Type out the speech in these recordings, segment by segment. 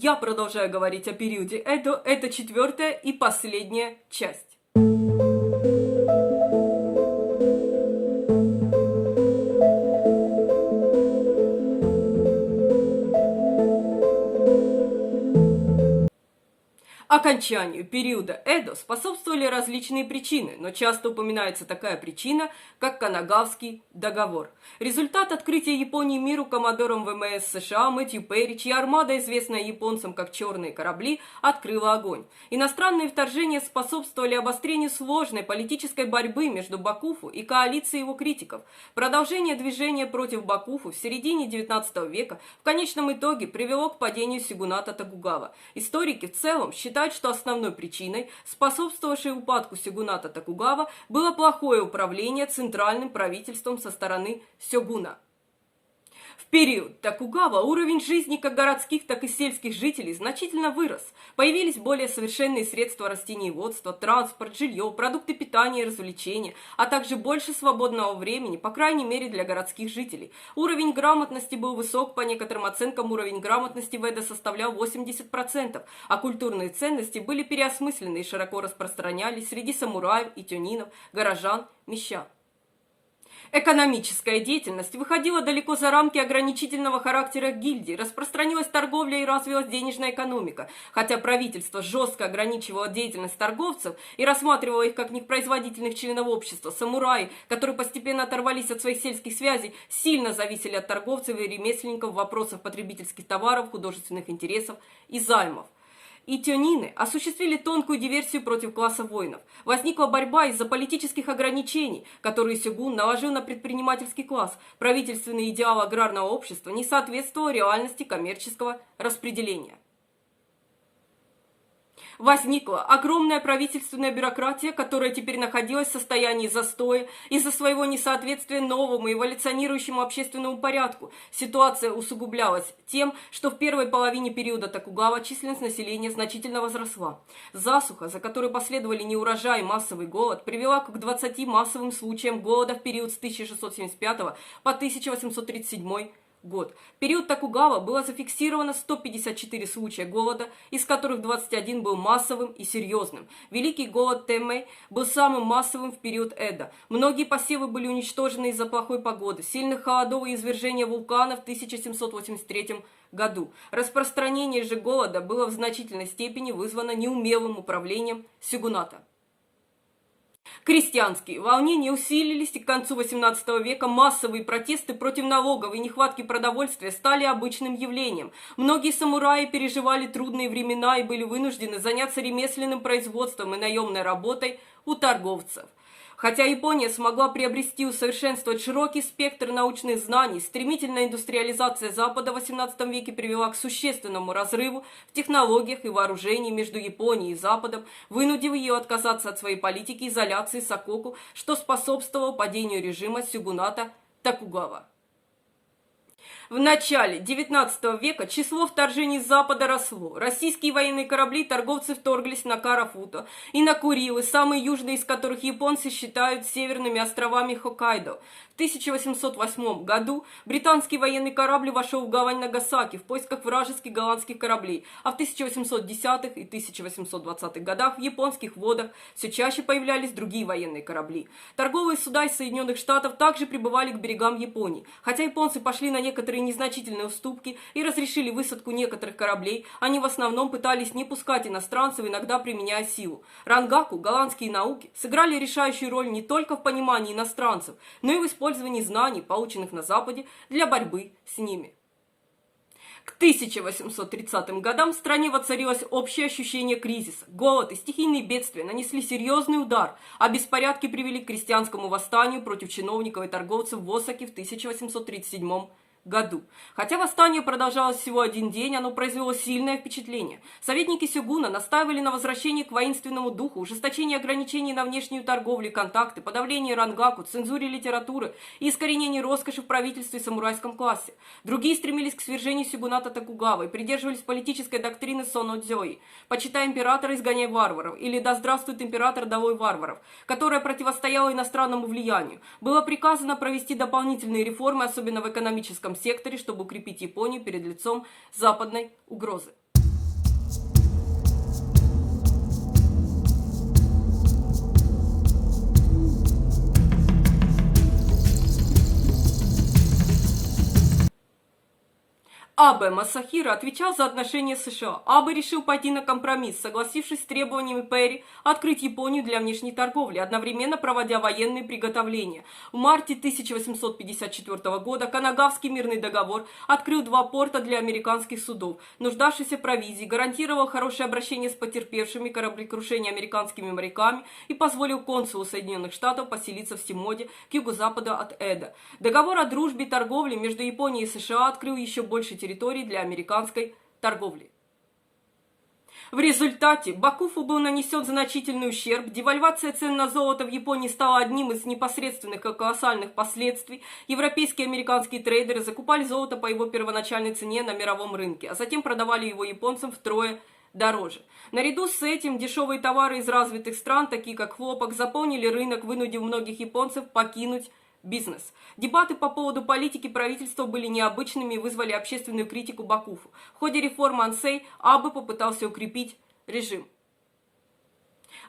я продолжаю говорить о периоде Эдо, это четвертая и последняя часть. Окончанию периода Эдо способствовали различные причины, но часто упоминается такая причина, как Канагавский договор. Результат открытия Японии миру коммодором ВМС США Мэтью Перри, чья армада, известная японцам как «черные корабли», открыла огонь. Иностранные вторжения способствовали обострению сложной политической борьбы между Бакуфу и коалицией его критиков. Продолжение движения против Бакуфу в середине XIX века в конечном итоге привело к падению сёгуната Токугава. Историки в целом считают, что основной причиной, способствовавшей упадку сёгуната Токугава, было плохое управление центральным правительством со стороны сёгуна. В период Токугава уровень жизни как городских, так и сельских жителей значительно вырос. Появились более совершенные средства растениеводства, транспорт, жилье, продукты питания и развлечения, а также больше свободного времени, по крайней мере для городских жителей. Уровень грамотности был высок, по некоторым оценкам уровень грамотности в Эдо составлял 80%, а культурные ценности были переосмыслены и широко распространялись среди самураев и тёнинов, горожан, мещан. Экономическая деятельность выходила далеко за рамки ограничительного характера гильдий, распространилась торговля и развилась денежная экономика. Хотя правительство жестко ограничивало деятельность торговцев и рассматривало их как непроизводительных членов общества, самураи, которые постепенно оторвались от своих сельских связей, сильно зависели от торговцев и ремесленников в вопросах потребительских товаров, художественных интересов и займов. И тёнины осуществили тонкую диверсию против класса воинов. Возникла борьба из-за политических ограничений, которые сёгун наложил на предпринимательский класс. Правительственный идеал аграрного общества не соответствовал реальности коммерческого распределения. Возникла огромная правительственная бюрократия, которая теперь находилась в состоянии застоя из-за своего несоответствия новому эволюционирующему общественному порядку. Ситуация усугублялась тем, что в первой половине периода Токугава численность населения значительно возросла. Засуха, за которой последовали неурожай и массовый голод, привела к 20 массовым случаям голода в период с 1675 по 1837 год. В период Токугава было зафиксировано 154 случая голода, из которых 21 был массовым и серьезным. Великий голод Тэмэй был самым массовым в период Эдо. Многие посевы были уничтожены из-за плохой погоды, сильных холодов и извержения вулкана в 1783 году. Распространение же голода было в значительной степени вызвано неумелым управлением сёгуната. Крестьянские волнения усилились, и к концу XVIII века массовые протесты против налогов и нехватки продовольствия стали обычным явлением. Многие самураи переживали трудные времена и были вынуждены заняться ремесленным производством и наемной работой у торговцев. Хотя Япония смогла приобрести и усовершенствовать широкий спектр научных знаний, стремительная индустриализация Запада в XVIII веке привела к существенному разрыву в технологиях и вооружении между Японией и Западом, вынудив ее отказаться от своей политики изоляции Сококу, что способствовало падению режима сёгуната Токугава. В начале XIX века число вторжений с запада росло. Российские военные корабли и торговцы вторглись на Карафуто и на Курилы, самые южные из которых японцы считают северными островами Хоккайдо. В 1808 году британский военный корабль вошел в гавань Нагасаки в поисках вражеских голландских кораблей, а в 1810-х и 1820-х годах в японских водах все чаще появлялись другие военные корабли. Торговые суда из Соединенных Штатов также прибывали к берегам Японии. Хотя японцы пошли на некоторые незначительные уступки и разрешили высадку некоторых кораблей, они в основном пытались не пускать иностранцев, иногда применяя силу. Рангаку, голландские науки, сыграли решающую роль не только в понимании иностранцев, но и в использовании знаний, полученных на Западе, для борьбы с ними. К 1830 годам в стране воцарилось общее ощущение кризиса. Голод и стихийные бедствия нанесли серьезный удар, а беспорядки привели к крестьянскому восстанию против чиновников и торговцев в Осаке в 1837 году. Хотя восстание продолжалось всего один день, оно произвело сильное впечатление. Советники сёгуна настаивали на возвращении к воинственному духу, ужесточении ограничений на внешнюю торговлю и контакты, подавлении рангаку, цензуре литературы и искоренении роскоши в правительстве и самурайском классе. Другие стремились к свержению сёгуната Токугава и придерживались политической доктрины Сонодзёи «Почитай императора, изгоняй варваров» или «Да здравствует император, долой варваров», которая противостояла иностранному влиянию. Было приказано провести дополнительные реформы, особенно в экономическом секторе, чтобы укрепить Японию перед лицом западной угрозы. Абе Масахиро отвечал за отношения с США. Абе решил пойти на компромисс, согласившись с требованиями Перри открыть Японию для внешней торговли, одновременно проводя военные приготовления. В марте 1854 года Канагавский мирный договор открыл 2 порта для американских судов, нуждавшихся в провизии, гарантировал хорошее обращение с потерпевшими кораблекрушение американскими моряками и позволил консулу Соединенных Штатов поселиться в Симоде к юго-западу от Эдо. Договор о дружбе и торговле между Японией и США открыл еще больше территорий для американской торговли. В результате Бакуфу был нанесен значительный ущерб, девальвация цен на золото в Японии стала одним из непосредственных и колоссальных последствий. Европейские и американские трейдеры закупали золото по его первоначальной цене на мировом рынке, а затем продавали его японцам втрое дороже. Наряду с этим дешевые товары из развитых стран, такие как хлопок, заполнили рынок, вынудив многих японцев покинуть бизнес. Дебаты по поводу политики правительства были необычными и вызвали общественную критику Бакуфу. В ходе реформы Ансей Абе попытался укрепить режим.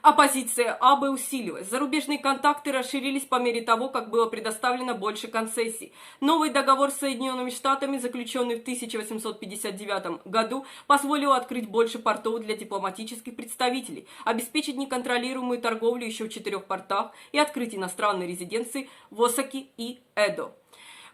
Оппозиция Абе усилилась. Зарубежные контакты расширились по мере того, как было предоставлено больше концессий. Новый договор с Соединенными Штатами, заключенный в 1859 году, позволил открыть больше портов для дипломатических представителей, обеспечить неконтролируемую торговлю еще в 4 портах и открыть иностранные резиденции в Осаке и Эдо.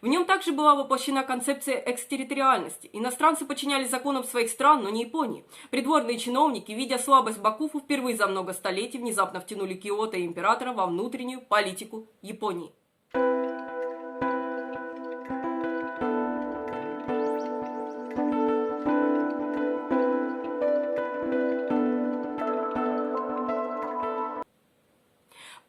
В нем также была воплощена концепция экстерриториальности. Иностранцы подчинялись законам своих стран, но не Японии. Придворные чиновники, видя слабость Бакуфу, впервые за много столетий внезапно втянули Киото и императора во внутреннюю политику Японии.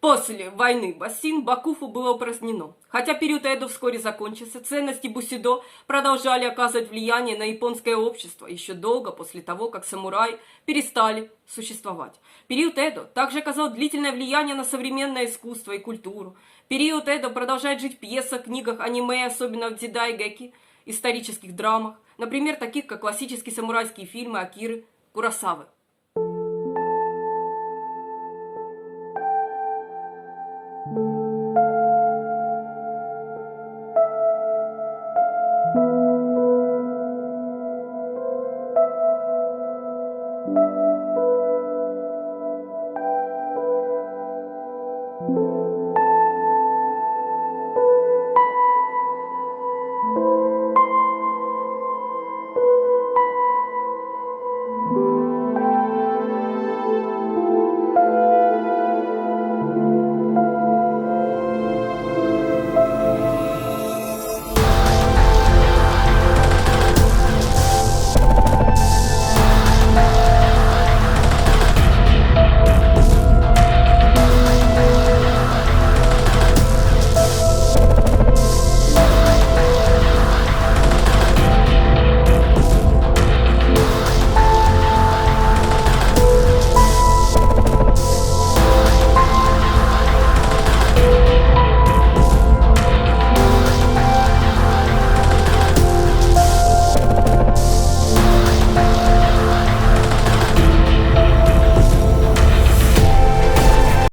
После войны бассейн Бакуфу было упразднено. Хотя период Эдо вскоре закончился, ценности бусидо продолжали оказывать влияние на японское общество еще долго после того, как самураи перестали существовать. Период Эдо также оказал длительное влияние на современное искусство и культуру. Период Эдо продолжает жить в пьесах, книгах, аниме, особенно в дзидайгэки, исторических драмах, например, таких как классические самурайские фильмы Акиры Куросавы.